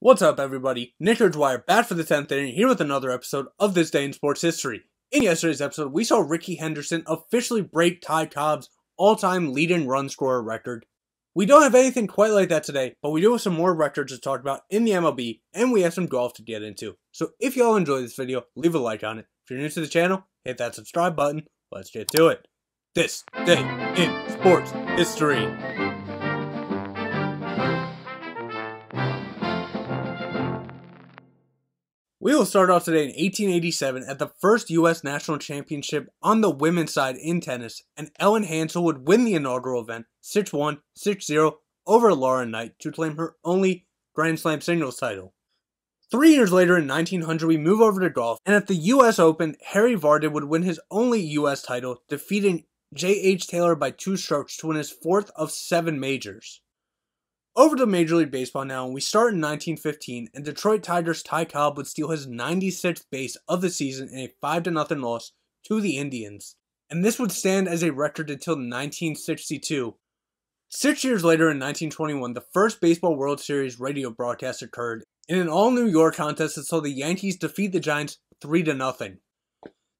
What's up, everybody? Nick Dwyer back for the 10th inning, here with another episode of This Day in Sports History. In yesterday's episode, we saw Rickey Henderson officially break Ty Cobb's all-time leading run scorer record. We don't have anything quite like that today, but we do have some more records to talk about in the MLB, and we have some golf to get into. So if y'all enjoyed this video, leave a like on it. If you're new to the channel, hit that subscribe button. Let's get to it. This Day in Sports History. We will start off today in 1887 at the first U.S. National Championship on the women's side in tennis, and Ellen Hansel would win the inaugural event 6-1, 6-0 over Lauren Knight to claim her only Grand Slam singles title. 3 years later in 1900 we move over to golf, and at the U.S. Open, Harry Vardon would win his only U.S. title, defeating J.H. Taylor by 2 strokes to win his 4th of 7 majors. Over to Major League Baseball now, and we start in 1915, and Detroit Tigers' Ty Cobb would steal his 96th base of the season in a 5-0 loss to the Indians, and this would stand as a record until 1962. 6 years later in 1921, the first Baseball World Series radio broadcast occurred in an all-New York contest that saw the Yankees defeat the Giants 3-0.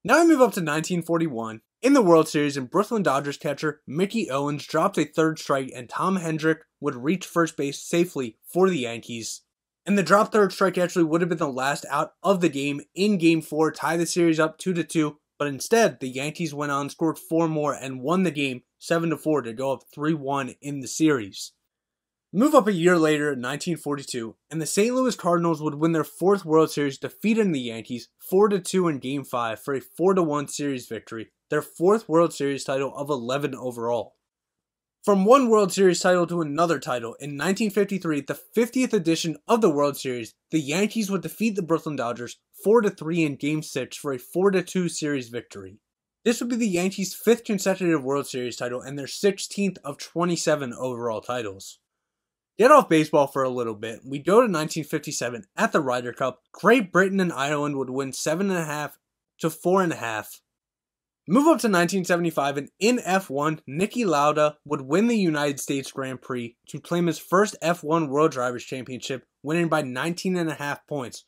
Now we move up to 1941. In the World Series, and Brooklyn Dodgers catcher Mickey Owens dropped a third strike, and Tom Hendrick would reach first base safely for the Yankees. And the dropped third strike actually would have been the last out of the game in Game 4, tie the series up 2-2, but instead, the Yankees went on, scored 4 more, and won the game 7-4 to go up 3-1 in the series. Move up a year later in 1942, and the St. Louis Cardinals would win their 4th World Series, defeating the Yankees 4-2 in Game 5 for a 4-1 series victory, their 4th World Series title of 11 overall. From one World Series title to another title, in 1953, the 50th edition of the World Series, the Yankees would defeat the Brooklyn Dodgers 4-3 in Game 6 for a 4-2 series victory. This would be the Yankees' 5th consecutive World Series title and their 16th of 27 overall titles. Get off baseball for a little bit. We go to 1957 at the Ryder Cup. Great Britain and Ireland would win 7.5 to 4.5. Move up to 1975, and in F1, Niki Lauda would win the United States Grand Prix to claim his first F1 World Drivers' Championship, winning by 19.5 points.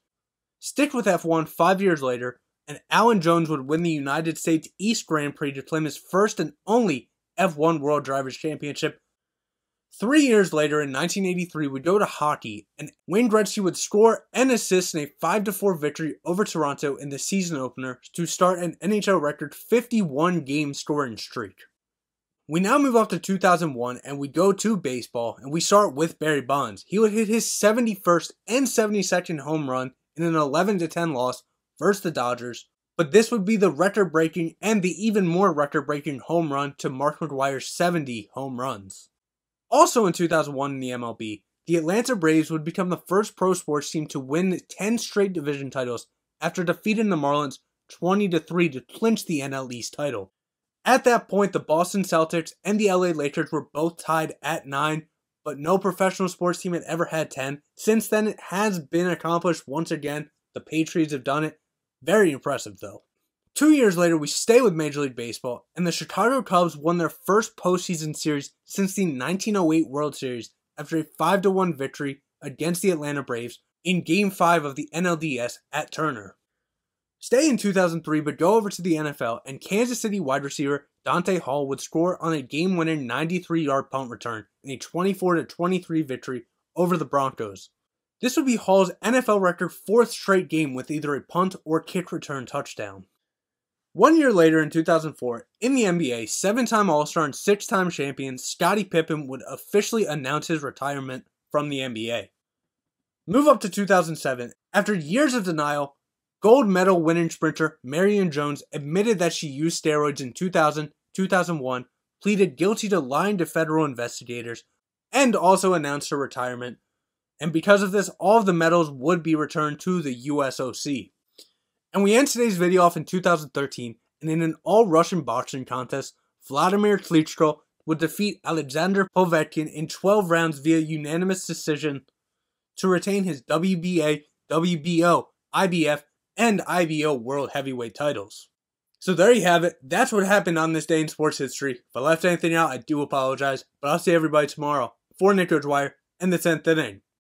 Stick with F1 5 years later, and Alan Jones would win the United States East Grand Prix to claim his first and only F1 World Drivers' Championship. 3 years later, in 1983, we go to hockey, and Wayne Gretzky would score and assist in a 5-4 victory over Toronto in the season opener to start an NHL record 51-game scoring streak. We now move up to 2001, and we go to baseball, and we start with Barry Bonds. He would hit his 71st and 72nd home run in an 11-10 loss versus the Dodgers, but this would be the record-breaking and the even more record-breaking home run to Mark McGwire's 70 home runs. Also in 2001 in the MLB, the Atlanta Braves would become the first pro sports team to win 10 straight division titles after defeating the Marlins 20-3 to clinch the NL East title. At that point, the Boston Celtics and the LA Lakers were both tied at 9, but no professional sports team had ever had 10. Since then, it has been accomplished once again. The Patriots have done it. Very impressive though. 2 years later, we stay with Major League Baseball, and the Chicago Cubs won their first postseason series since the 1908 World Series after a 5-1 victory against the Atlanta Braves in Game 5 of the NLDS at Turner. Stay in 2003, but go over to the NFL, and Kansas City wide receiver Dante Hall would score on a game-winning 93-yard punt return in a 24-23 victory over the Broncos. This would be Hall's NFL record 4th straight game with either a punt or kick return touchdown. 1 year later in 2004, in the NBA, 7-time All-Star and 6-time champion Scottie Pippen would officially announce his retirement from the NBA. Move up to 2007. After years of denial, gold medal winning sprinter Marion Jones admitted that she used steroids in 2000, 2001, pleaded guilty to lying to federal investigators, and also announced her retirement. And because of this, all of the medals would be returned to the USOC. And we end today's video off in 2013, and in an all-Russian boxing contest, Vladimir Klitschko would defeat Alexander Povetkin in 12 rounds via unanimous decision to retain his WBA, WBO, IBF, and IBO World Heavyweight titles. So there you have it. That's what happened on this day in sports history. If I left anything out, I do apologize, but I'll see everybody tomorrow. For Nick Dwyer and the 10th inning.